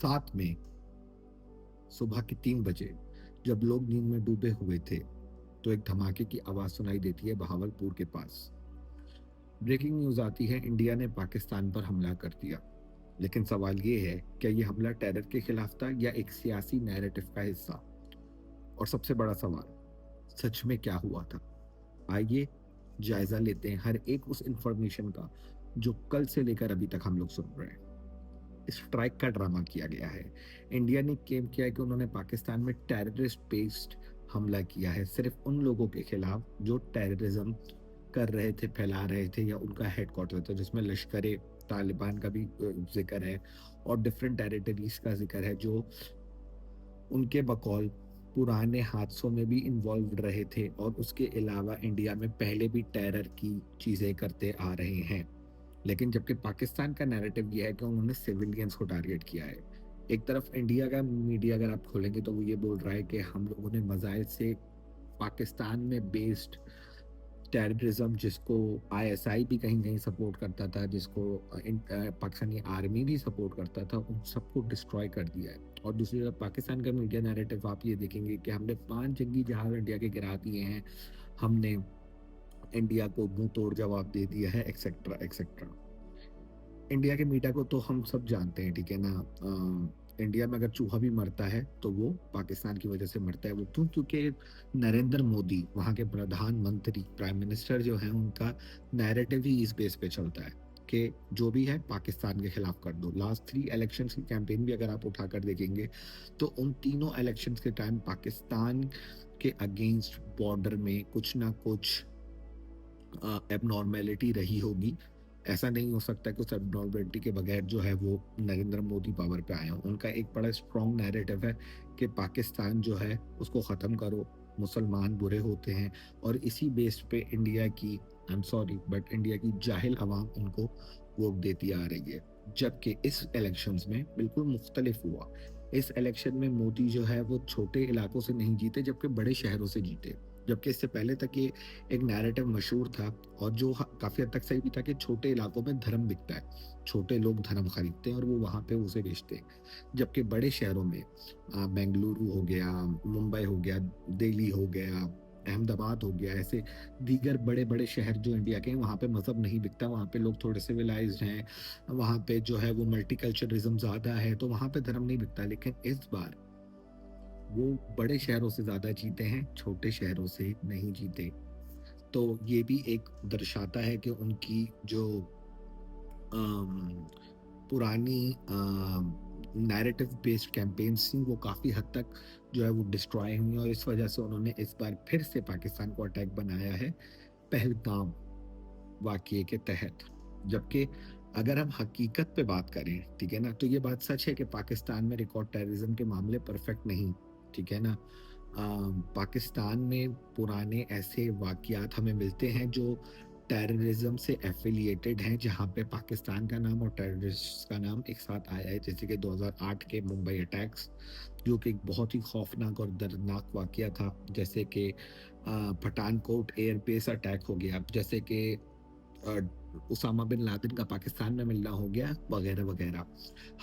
7 मई सुबह के 3 बजे जब लोग नींद में डूबे हुए थे तो एक धमाके की आवाज सुनाई देती है बहावलपुर के पास। ब्रेकिंग न्यूज आती है, इंडिया ने पाकिस्तान पर हमला कर दिया। लेकिन सवाल ये है, क्या ये हमला टेरर के खिलाफ था या एक सियासी नैरेटिव का हिस्सा? और सबसे बड़ा सवाल, सच में क्या हुआ था? आइए जायजा लेते हैं हर एक उस इंफॉर्मेशन का जो कल से लेकर अभी तक हम लोग सुन रहे हैं। स्ट्राइक का ड्रामा किया गया है। इंडिया ने क्लेम किया है कि उन्होंने पाकिस्तान में टेररिस्ट बेस्ड हमला किया है, सिर्फ उन लोगों के खिलाफ जो टेररिज्म कर रहे थे, फैला रहे थे, या उनका हेडक्वार्टर था, जिसमें लश्कर तालिबान का भी जिक्र है और डिफरेंट टेरिटरीज का जिक्र है जो उनके बकौल पुराने हादसों में भी इन्वॉल्व रहे थे और उसके अलावा इंडिया में पहले भी टेरर की चीज़ें करते आ रहे हैं। लेकिन जबकि पाकिस्तान का नैरेटिव ये है कि उन्होंने सिविलियंस को टारगेट किया है। एक तरफ इंडिया का मीडिया अगर आप खोलेंगे तो वो ये बोल रहा है कि हम लोगों ने मिसाइल से पाकिस्तान में बेस्ड टेररिज्म, जिसको आईएसआई भी कहीं-कहीं सपोर्ट करता था, जिसको पाकिस्तानी आर्मी भी सपोर्ट करता था, उन सबको डिस्ट्रॉय कर दिया है। और दूसरी तरफ पाकिस्तान का मीडिया नैरेटिव आप ये देखेंगे कि हमने 5 जंगी जहाज इंडिया के गिरा दिए हैं, हमने इंडिया को मुँह तोड़ जवाब दे दिया है, एक्सेट्रा, एक्सेट्रा। इंडिया के मीडिया को तो हम सब जानते हैं, ठीक है ना? इंडिया में अगर चूहा भी मरता है तो वो पाकिस्तान की वजह से मरता है। वो क्यों? क्योंकि नरेंद्र मोदी, वहाँ के प्रधानमंत्री, प्राइम मिनिस्टर जो हैं, उनका नैरेटिव ही इस बेस पे चलता है कि जो भी है पाकिस्तान के खिलाफ कर दो। लास्ट 3 इलेक्शंस की कैंपेन भी अगर आप उठाकर देखेंगे तो उन तीनों इलेक्शंस के टाइम पाकिस्तान के अगेंस्ट बॉर्डर में कुछ ना कुछ एबनॉर्मेलिटी रही होगी। ऐसा नहीं हो सकता कि उस एबनॉर्मेलिटी के बगैर जो है वो नरेंद्र मोदी पावर पे आए हों। उनका एक बड़ा स्ट्रॉन्ग नैरेटिव है कि पाकिस्तान जो है उसको ख़त्म करो, मुसलमान बुरे होते हैं, और इसी बेस पे इंडिया की, I am sorry but India की जाहिल अवाम उनको वोट देती आ रही है। जबकि इस इलेक्शंस में बिल्कुल मुख्तलिफ हुआ। इस इलेक्शन में मोदी जो है वो छोटे इलाकों से नहीं जीते, जबकि बड़े शहरों से जीते। जबकि इससे पहले तक ये एक नैरेटिव मशहूर था और जो काफ़ी हद तक सही भी था कि छोटे इलाकों में धर्म बिकता है। छोटे लोग धर्म खरीदते हैं और वो वहाँ पे उसे बेचते हैं। जबकि बड़े शहरों में बेंगलुरु हो गया, मुंबई हो गया, दिल्ली हो गया, अहमदाबाद हो गया, ऐसे दीगर बड़े-बड़े शहर जो इंडिया के हैं, वहाँ पे मज़हब नहीं बिकता, वहाँ पे लोग थोड़े सिविलाइज़्ड हैं, वहाँ पे जो है वो मल्टीकल्चरलिज़्म ज़्यादा है, तो वहाँ पे धर्म नहीं बिकता। लेकिन इस बार वो बड़े शहरों से ज़्यादा जीते हैं, छोटे शहरों से नहीं जीते। तो ये भी एक दर्शाता है कि उनकी जो अम, पुरानी नैरेटिव बेस्ड कैंपेन्स थी, वो काफ़ी हद तक जो है वो डिस्ट्रॉय हुई, और इस वजह से उन्होंने इस बार फिर से पाकिस्तान को अटैक बनाया है, पहलगाम वाक़ये के तहत। जबकि अगर हम हकीकत पे बात करें, ठीक है ना? तो ये बात सच है कि पाकिस्तान में रिकॉर्ड टेररिज़्म के मामले परफेक्ट नहीं, ठीक है ना? पाकिस्तान में पुराने ऐसे वाक़यात हमें मिलते हैं जो टेररिज़्म से एफ़िलिएटेड हैं, जहाँ पे पाकिस्तान का नाम और टेररिस्ट्स का नाम एक साथ आया है। जैसे कि 2008 के मुंबई अटैक्स, जो कि एक बहुत ही खौफ़नाक और दर्दनाक वाक़या था। जैसे कि पठानकोट एयरबेस अटैक हो गया, जैसे कि अ, उसामा बिन लादेन का पाकिस्तान में मिलना हो गया, वगैरह वगैरह।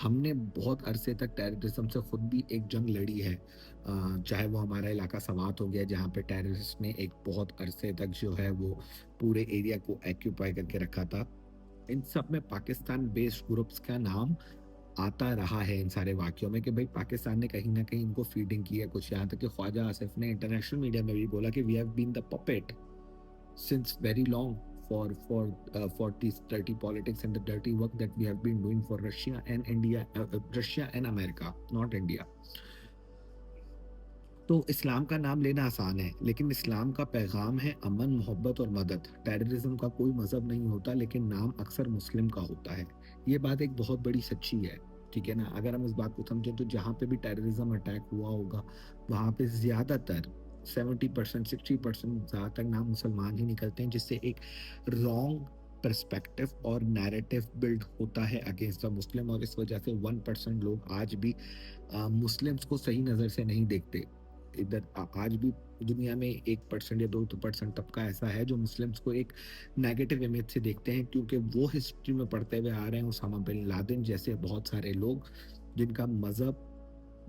हमने बहुत अरसे तक टेररिज्म से खुद भी एक जंग लड़ी है, चाहे वो हमारा इलाका सवात हो गया, जहाँ पे टेररिस्ट ने एक बहुत अरसे तक जो है वो पूरे एरिया को एक्यूपाई करके रखा था। इन सब में पाकिस्तान बेस्ड ग्रुप्स का नाम आता रहा है इन सारे वाक़यों में कि भाई पाकिस्तान ने कहीं न कहीं इनको फीडिंग की है कुछ। यहाँ तक कि ख्वाजा आसिफ ने इंटरनेशनल मीडिया में भी बोला कि we have been the puppet since very long for these dirty politics and the dirty work that we have been doing for Russia and India, Russia and America, not India. तो इस्लाम का नाम लेना आसान है, लेकिन इस्लाम का पैगाम है अमन, मोहब्बत और मदद। टेररिज्म का कोई मज़हब नहीं होता, लेकिन नाम अक्सर मुस्लिम का होता है। ये बात एक बहुत बड़ी सच्ची है, ठीक है ना? अगर हम इस बात को समझें तो जहाँ पे भी टेररिज्म अटैक हुआ होगा, वहाँ पे ज़्यादातर 70% 60% ज़्यादातर नाम मुसलमान ही निकलते हैं, जिससे एक रॉन्ग पर्सपेक्टिव और नैरेटिव बिल्ड होता है अगेंस्ट द मुस्लिम, और इस वजह से 1% लोग आज भी मुस्लिम्स को सही नज़र से नहीं देखते। इधर आज भी दुनिया में 1% या 2% तबका ऐसा है जो मुस्लिम्स को एक नेगेटिव इमेज से देखते हैं, क्योंकि वो हिस्ट्री में पढ़ते हुए आ रहे हैं उसामा बिन लादेन जैसे बहुत सारे लोग जिनका मज़हब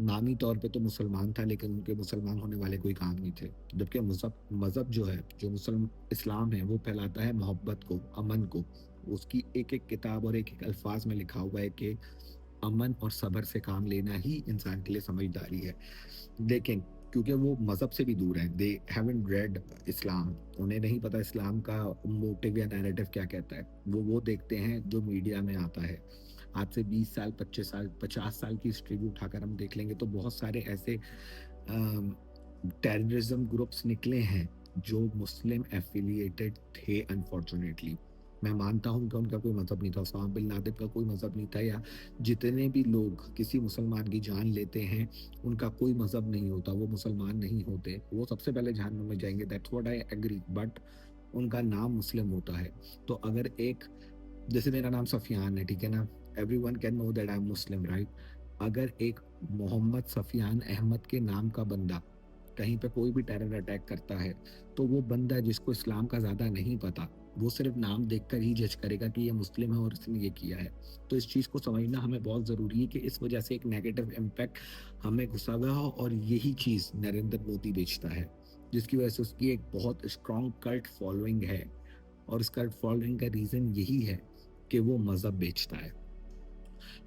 नामी तौर पे तो मुसलमान था, लेकिन उनके मुसलमान होने वाले कोई काम नहीं थे। जबकि मज़हब जो है, जो इस्लाम है, वो फैलाता है मोहब्बत को, अमन को। उसकी एक-एक किताब और एक-एक अल्फ़ाज़ में लिखा हुआ है कि अमन और सब्र से काम लेना ही इंसान के लिए समझदारी है। लेकिन क्योंकि वो मज़हब से भी दूर हैं, दे हैवंट रेड इस्लाम, उन्हें नहीं पता इस्लाम का मोटिव या नैरेटिव क्या कहता है। वो देखते हैं जो मीडिया में आता है। आज से 20 साल, 25 साल, 50 साल की हिस्ट्री भी उठाकर हम देख लेंगे तो बहुत सारे ऐसे अम, टेररिज्म ग्रुप्स निकले हैं जो मुस्लिम एफिलिएटेड थे अनफॉर्चुनेटली। मैं मानता हूँ कि उनका कोई मज़हब नहीं था, ओसामा बिन लादेन का कोई मज़हब नहीं था, या जितने भी लोग किसी मुसलमान की जान लेते हैं, उनका कोई मज़हब नहीं होता, वो मुसलमान नहीं होते। वो सबसे पहले जहन्नम में जाएँगे, that's what I agree, but उनका नाम मुस्लिम होता है। तो अगर एक, जैसे मेरा नाम सफियान है, ठीक है ना? Everyone can know that I am Muslim, right? अगर एक मोहम्मद सफियान अहमद के नाम का बंदा कहीं पे कोई भी टेरर अटैक करता है, तो वो बंदा जिसको इस्लाम का ज़्यादा नहीं पता, वो सिर्फ़ नाम देखकर ही जज करेगा कि ये मुस्लिम है और इसने ये किया है। तो इस चीज़ को समझना हमें बहुत ज़रूरी है कि इस वजह से एक नेगेटिव इम्पैक्ट हमें घुसा हुआ है, और यही चीज़ नरेंद्र मोदी बेचता है, जिसकी वजह से उसकी एक बहुत स्ट्रॉन्ग कल्ट फॉलोइंग है, और इस कल्ट फॉलोइंग का रीज़न यही है कि वो मज़हब बेचता है।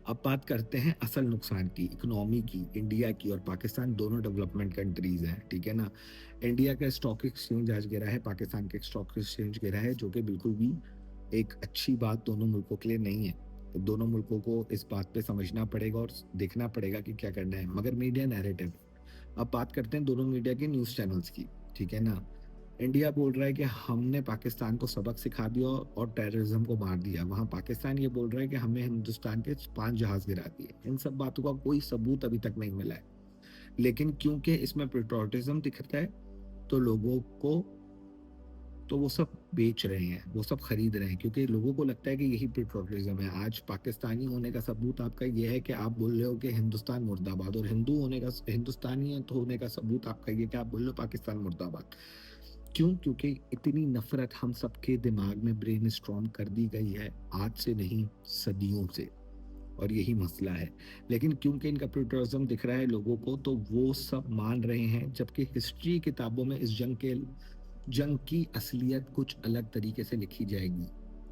अब बात करते हैं असल नुकसान की, इकोनॉमी की, इंडिया की और पाकिस्तान दोनों डेवलपमेंट कंट्रीज़ हैं, ठीक है ना? इंडिया का स्टॉक एक्सचेंज आज गिरा है, पाकिस्तान का स्टॉक एक्सचेंज गिरा है, जो कि बिल्कुल भी एक अच्छी बात दोनों मुल्कों के लिए नहीं है। तो दोनों मुल्कों को इस बात पे समझना पड़ेगा और देखना पड़ेगा कि क्या करना है, मगर मीडिया नैरेटिव। अब बात करते हैं दोनों मीडिया के न्यूज़ चैनल्स की, ठीक है ना? इंडिया बोल रहा है कि हमने पाकिस्तान को सबक सिखा दिया और टेररिज्म को मार दिया। वहाँ पाकिस्तान ये बोल रहा है कि हमने हिंदुस्तान के 5 जहाज़ गिरा दिए। इन सब बातों का कोई सबूत अभी तक नहीं मिला है। लेकिन क्योंकि इसमें पैट्रियोटिज़्म दिखता है, तो लोगों को, तो वो सब बेच रहे हैं, वो सब खरीद रहे हैं, क्योंकि लोगों को लगता है कि यही पैट्रियोटिज़्म है। आज पाकिस्तानी होने का सबूत आपका ये है कि आप बोल रहे हो कि हिंदुस्तान मुर्दाबाद, और हिंदुस्तानी है तो होने का सबूत आपका ये है कि आप बोल रहे हो पाकिस्तान मुर्दाबाद। क्यों? क्योंकि इतनी नफ़रत हम सबके दिमाग में ब्रेनस्टॉर्म कर दी गई है, आज से नहीं, सदियों से, और यही मसला है। लेकिन क्योंकि इनका पैट्रियोटिज़्म दिख रहा है लोगों को, तो वो सब मान रहे हैं, जबकि हिस्ट्री किताबों में इस जंग की असलियत कुछ अलग तरीके से लिखी जाएगी,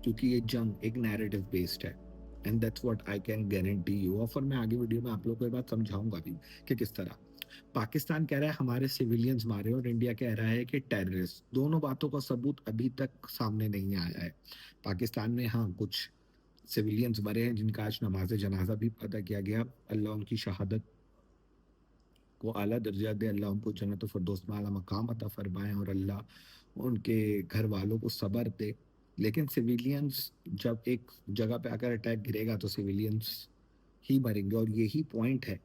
क्योंकि ये जंग एक नैरेटिव बेस्ड है, and that's what I can guarantee you. और फिर मैं आगे वीडियो में आप लोगों को ये बात समझाऊंगा भी कि किस तरह। पाकिस्तान कह रहा है हमारे सिविलियंस मारे, और इंडिया कह रहा है कि टेररिस्ट। दोनों बातों का सबूत अभी तक सामने नहीं आया है। पाकिस्तान में हाँ कुछ सिविलियंस मरे हैं, जिनका आज नमाज जनाजा भी अदा किया गया। अल्लाह उनकी शहादत को आला दर्जा दे, अल्लाह उनको जन्नत फिरदौस में आला मकाम अता फरमाए, और अल्लाह उनके घर वालों को सब्र दे। लेकिन सिविलियंस जब एक जगह पे आकर अटैक गिरेगा, तो सिविलियंस ही मरेंगे, और यही पॉइंट है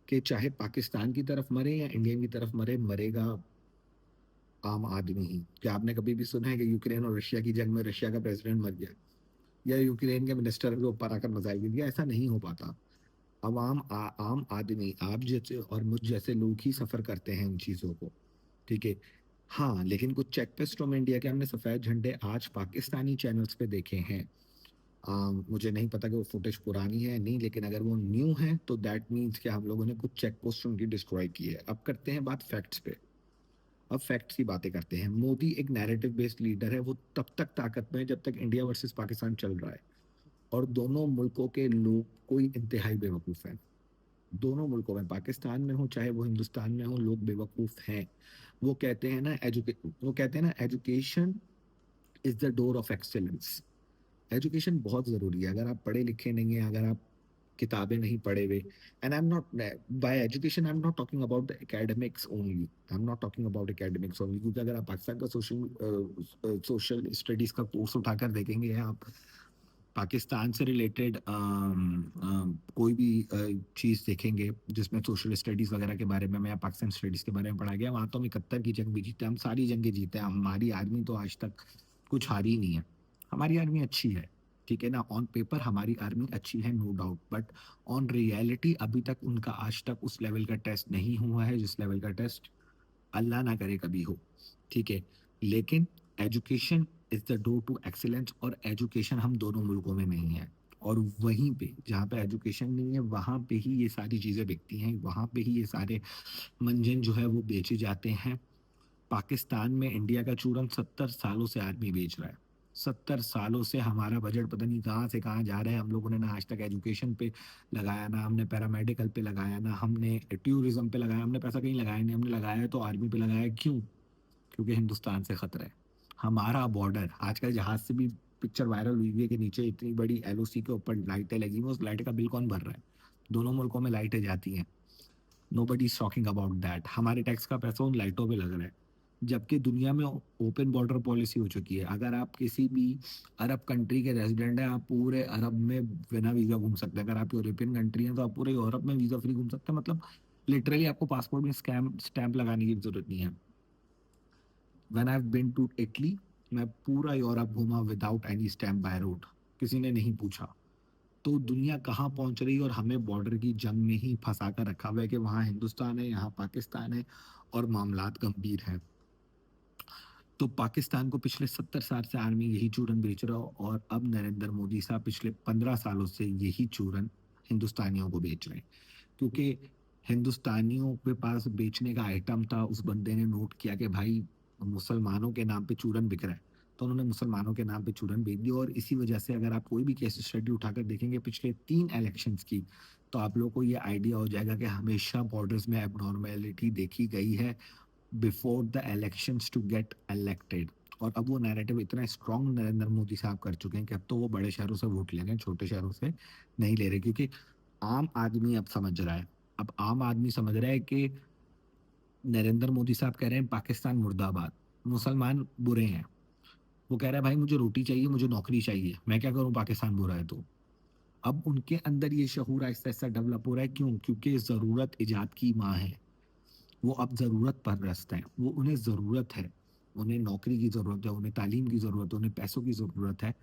कि चाहे पाकिस्तान की तरफ मरे या इंडिया की तरफ मरे, मरेगा आम आदमी ही। क्या आपने कभी भी सुना है कि यूक्रेन और रशिया की जंग में रशिया का प्रेसिडेंट मर गया, या यूक्रेन के मिनिस्टर के ऊपर आकर मिसाइल गिर गया? ऐसा नहीं हो पाता। आम आदमी, आप जैसे और मुझ जैसे लोग ही सफ़र करते हैं इन चीज़ों को, ठीक है? हाँ, लेकिन कुछ चेकपोस्ट फ्रॉम इंडिया के हमने सफ़ेद झंडे आज पाकिस्तानी चैनल्स पे देखे हैं। मुझे नहीं पता कि वो फुटेज पुरानी है या नहीं, लेकिन अगर वो न्यू है तो दैट मीन्स कि हम लोगों ने कुछ चेक पोस्ट उनकी डिस्ट्रॉय की है। अब करते हैं बात फैक्ट्स पे। अब फैक्ट्स की बातें करते हैं। मोदी एक नैरेटिव बेस्ड लीडर है, वो तब तक ताकत में है जब तक इंडिया वर्सेस पाकिस्तान चल रहा है, और दोनों मुल्कों के लोग कोई इंतहाई बेवकूफ़ हैं। दोनों मुल्कों में, पाकिस्तान में हो चाहे वो हिंदुस्तान में हो, लोग बेवकूफ़ हैं। वो कहते हैं ना education is the door of excellence. Education बहुत ज़रूरी है। अगर आप पढ़े लिखे नहीं हैं, अगर आप किताबें नहीं पढ़े हुए, and I am not, bye education I am not talking about the academics only, I am not talking about academics only, क्योंकि अगर आप पाकिस्तान का सोशल स्टडीज़ का कोर्स उठाकर देखेंगे, आप पाकिस्तान से रिलेटेड कोई भी चीज़ देखेंगे जिसमें सोशल स्टडीज़ वगैरह के बारे में या पाकिस्तान स्टडीज़ के बारे में पढ़ा गया, वहाँ तो हम 71 की जंग भी जीते, हम सारी जंगें जीते हैं। हमारी आर्मी तो आज तक कुछ हारी ही नहीं है। हमारी आर्मी अच्छी है, ठीक है ना? ऑन पेपर हमारी आर्मी अच्छी है, no doubt, but on reality अभी तक उनका आज तक उस लेवल का टेस्ट नहीं हुआ है जिस लेवल का टेस्ट अल्लाह ना करे कभी हो, ठीक है? लेकिन education is the door to excellence, और एजुकेशन हम दोनों मुल्कों में नहीं है। और वहीं पे जहाँ पे एजुकेशन नहीं है वहाँ पे ही ये सारी चीज़ें बिकती हैं, वहाँ पे ही ये सारे मंजन जो है वो बेचे जाते हैं। पाकिस्तान में इंडिया का चूरन 70 सालों से आदमी बेच रहा है। 70 सालों से हमारा बजट पता नहीं कहाँ से कहाँ जा रहा है। हम लोगों ने ना आज तक एजुकेशन पे लगाया, ना हमने पैरामेडिकल पे लगाया, ना हमने टूरिज्म पे लगाया, हमने पैसा कहीं लगाया नहीं, हमने लगाया है तो आर्मी पे लगाया है। क्यों? क्योंकि हिंदुस्तान से खतरा है। हमारा बॉर्डर आजकल जहाज से भी पिक्चर वायरल हुई है कि नीचे इतनी बड़ी एलओसी के ऊपर लाइटें लगी हुई हैं, उस लाइट का बिल कौन भर रहा है? दोनों मुल्कों में लाइटें जाती हैं। Nobody is talking about that. हमारे टैक्स का पैसा उन लाइटों पे लग रहा है, जबकि दुनिया में ओपन बॉर्डर पॉलिसी हो चुकी है। अगर आप किसी भी अरब कंट्री के रेजिडेंट हैं, आप पूरे अरब में बिना वीजा घूम सकते हैं। अगर आप यूरोपियन कंट्री हैं तो आप पूरे यूरोप में वीजा फ्री घूम सकते हैं। मतलब लिटरली आपको पासपोर्ट में स्टैंप लगाने की जरूरत नहीं है। When I have been to Italy, मैं पूरा यूरोप घूमा without any stamp by road, किसी ने नहीं पूछा। तो दुनिया कहाँ पहुंच रही है और हमें बॉर्डर की जंग में ही फंसा कर रखा हुआ है कि वहाँ हिंदुस्तान है, यहाँ पाकिस्तान है और मामलात गंभीर हैं। तो पाकिस्तान को पिछले 70 साल से आर्मी यही चूरन बेच रहा हो और अब नरेंद्र मोदी साहब पिछले 15 सालों से यही चूरन हिंदुस्तानियों को बेच रहे हैं। क्योंकि हिंदुस्तानियों के पास बेचने का आइटम था, उस बंदे ने नोट किया कि भाई मुसलमानों के नाम पे चूरन बिक रहा है, तो उन्होंने मुसलमानों के नाम पे चूरन बेच दिया। और इसी वजह से अगर आप कोई भी केस स्टडी उठाकर देखेंगे पिछले 3 इलेक्शंस की, तो आप लोगों को ये आइडिया हो जाएगा कि हमेशा बॉर्डर्स में एबनॉर्मेलिटी देखी गई है before the elections to get elected. और अब वो नैरेटिव इतना स्ट्रांग नरेंद्र मोदी साहब कर चुके हैं कि अब तो वो बड़े शहरों से वोट ले रहे हैं, छोटे शहरों से नहीं ले रहे। क्योंकि आम आदमी अब समझ रहा है, अब आम आदमी समझ रहा है कि नरेंद्र मोदी साहब कह रहे हैं पाकिस्तान मुर्दाबाद, मुसलमान बुरे हैं। वो कह रहा है भाई मुझे रोटी चाहिए, मुझे नौकरी चाहिए, मैं क्या करूं, पाकिस्तान बुरा है तो। अब उनके अंदर ये शऊर आहिस्ता आहिस्ता डेवलप हो रहा है। क्यों? क्योंकि ज़रूरत इजाद की माँ है। वो अब ज़रूरत परस्त हैं, वो उन्हें ज़रूरत है, उन्हें नौकरी की ज़रूरत है, उन्हें तालीम की ज़रूरत है, उन्हें पैसों की ज़रूरत है।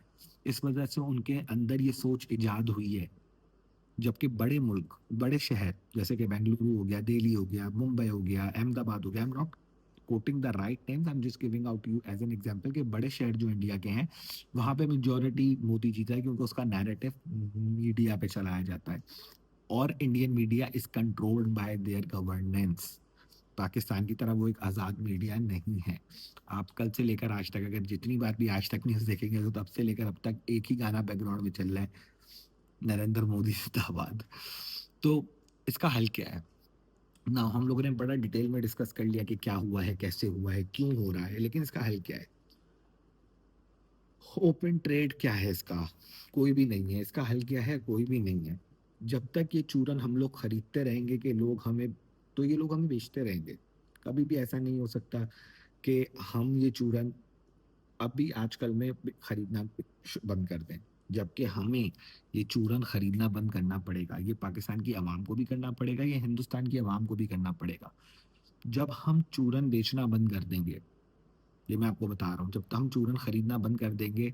इस वजह से उनके अंदर ये सोच इजाद हुई है। जबकि बड़े मुल्क, बड़े शहर जैसे कि बेंगलुरु हो गया, दिल्ली हो गया, मुंबई हो गया, अहमदाबाद हो गया, I am not quoting the right names, I am just giving out you as an example कि बड़े शहर जो इंडिया के हैं वहां पे मेजोरिटी मोदी जीता है, क्योंकि उसका नैरेटिव मीडिया पे चलाया जाता है और Indian media is controlled by there governance. Pakistan की तरह वो एक आज़ाद मीडिया नहीं है। आप कल से लेकर आज तक अगर जितनी बार भी आज तक न्यूज़ देखेंगे तो तब से लेकर अब तक एक ही गाना बैकग्राउंड में चल रहा है, नरेंद्र मोदी जिंदाबाद। तो इसका हल क्या है ना? हम लोगों ने बड़ा डिटेल में डिस्कस कर लिया कि क्या हुआ है, कैसे हुआ है, क्यों हो रहा है, लेकिन इसका हल क्या है? ओपन ट्रेड क्या है इसका? कोई भी नहीं है। इसका हल क्या है? कोई भी नहीं है। जब तक ये चूरन हम लोग खरीदते रहेंगे कि लोग हमें, तो ये लोग हमें बेचते रहेंगे। कभी भी ऐसा नहीं हो सकता कि हम ये चूरन अभी आजकल में खरीदना बंद कर दें। जबकि हमें ये चूरन खरीदना बंद करना पड़ेगा। ये पाकिस्तान की आवाम को भी करना पड़ेगा, ये हिंदुस्तान की आवाम को भी करना पड़ेगा। जब हम चूरन बेचना बंद कर देंगे, ये मैं आपको बता रहा हूँ, जब हम चूरन खरीदना बंद कर देंगे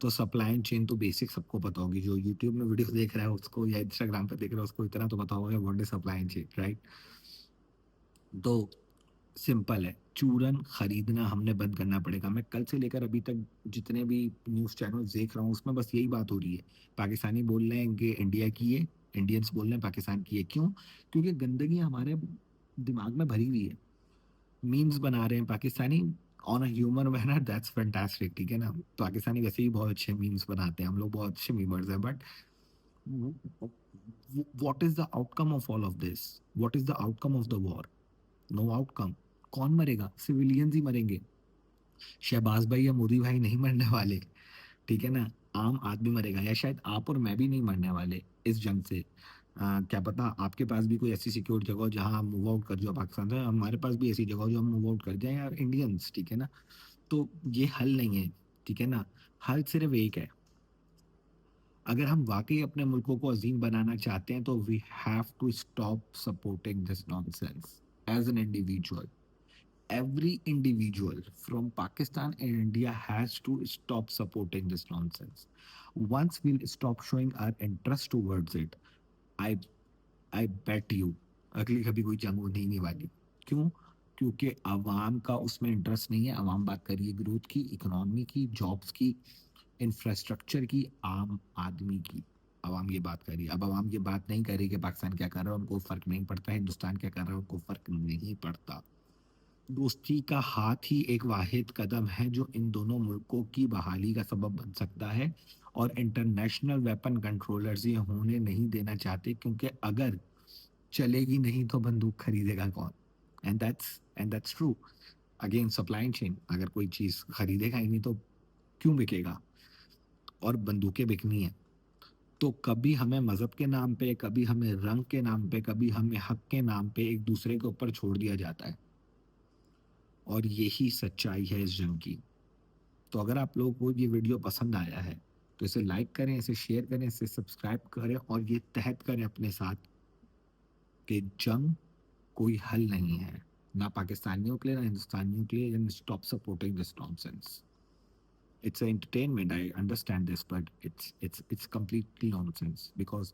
तो सप्लाई चेन तो बेसिक सबको पता होगी। जो यूट्यूब में वीडियो देख रहा है उसको या इंस्टाग्राम पे देख रहा है उसको इतना तो पता होगा what is supply chain, right? तो सिंपल है, चूरन खरीदना हमने बंद करना पड़ेगा। मैं कल से लेकर अभी तक जितने भी न्यूज़ चैनल देख रहा हूँ उसमें बस यही बात हो रही है। पाकिस्तानी बोल रहे हैं कि इंडिया की है, इंडियंस बोल रहे हैं पाकिस्तान की है। क्यों? क्योंकि गंदगी हमारे दिमाग में भरी हुई है। मीम्स बना रहे हैं Pakistani on a humour manner, that's fantastic, ठीक है ना? पाकिस्तानी वैसे ही बहुत अच्छे मीम्स बनाते हैं, हम लोग बहुत अच्छे मीमर्स हैं। But what is the outcome of all of this? What is the outcome of the war? Know outcome. कौन मरेगा? सिविलियंस ही मरेंगे। शहबाज भाई या मोदी भाई नहीं मरने वाले, ठीक है ना? आम आदमी मरेगा, या शायद आप और मैं भी नहीं मरने वाले इस जंग से। क्या पता आपके पास भी कोई ऐसी सिक्योर जगह हो जहां हम मूव आउट कर जाओ पाकिस्तान से, हमारे पास भी ऐसी जगह हो जो हम मूव आउट कर जाएं यार इंडियंस, ठीक है ना? तो ये हल नहीं है, ठीक है ना? हल सिर्फ एक है। अगर हम वाकई अपने मुल्कों को अजीम बनाना चाहते हैं तो we have to stop supporting this nonsense as an individual. Every individual from Pakistan and India has to stop supporting this nonsense. Once we'll stop showing our interest towards it, I I bet you अगली कभी कोई जंग होने ही नहीं वाली। क्यों? क्योंकि आवाम का उसमें इंटरेस्ट नहीं है। आवाम बात कर रही है ग्रोथ की, इकोनॉमी की, जॉब्स की, इंफ्रास्ट्रक्चर की, आम आदमी की। अवाम ये बात कर रही है। अब अवाम ये बात नहीं कर रही कि पाकिस्तान क्या कर रहा है उनको फ़र्क नहीं पड़ता, हिंदुस्तान क्या कर रहा है उनको फ़र्क नहीं पड़ता। दोस्ती का हाथ ही एक वाहिद कदम है जो इन दोनों मुल्कों की बहाली का सबब बन सकता है, और इंटरनेशनल वेपन कंट्रोलर्स ये होने नहीं देना चाहते, क्योंकि अगर चलेगी नहीं तो बंदूक खरीदेगा कौन? And that's true. Again supply chain, अगर कोई चीज़ खरीदेगा ही नहीं तो क्यों बिकेगा? और बंदूकें बिकनी है। तो कभी हमें मज़हब के नाम पे, कभी हमें रंग के नाम पे, कभी हमें हक के नाम पे एक दूसरे के ऊपर छोड़ दिया जाता है, और यही सच्चाई है इस जंग की। तो अगर आप लोगों को ये वीडियो पसंद आया है तो इसे लाइक करें, इसे शेयर करें, इसे सब्सक्राइब करें, और ये तहत करें अपने साथ कि जंग कोई हल नहीं है, ना पाकिस्तानियों के लिए ना हिंदुस्तानियों के लिए। And stop supporting this nonsense. It's an entertainment, I understand this, but it's completely nonsense, because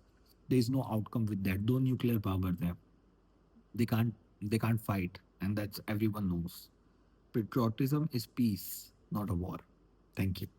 there's no outcome with that. Though nuclear power there, they can't fight, and that's everyone knows. Patriotism is peace, not a war. Thank you.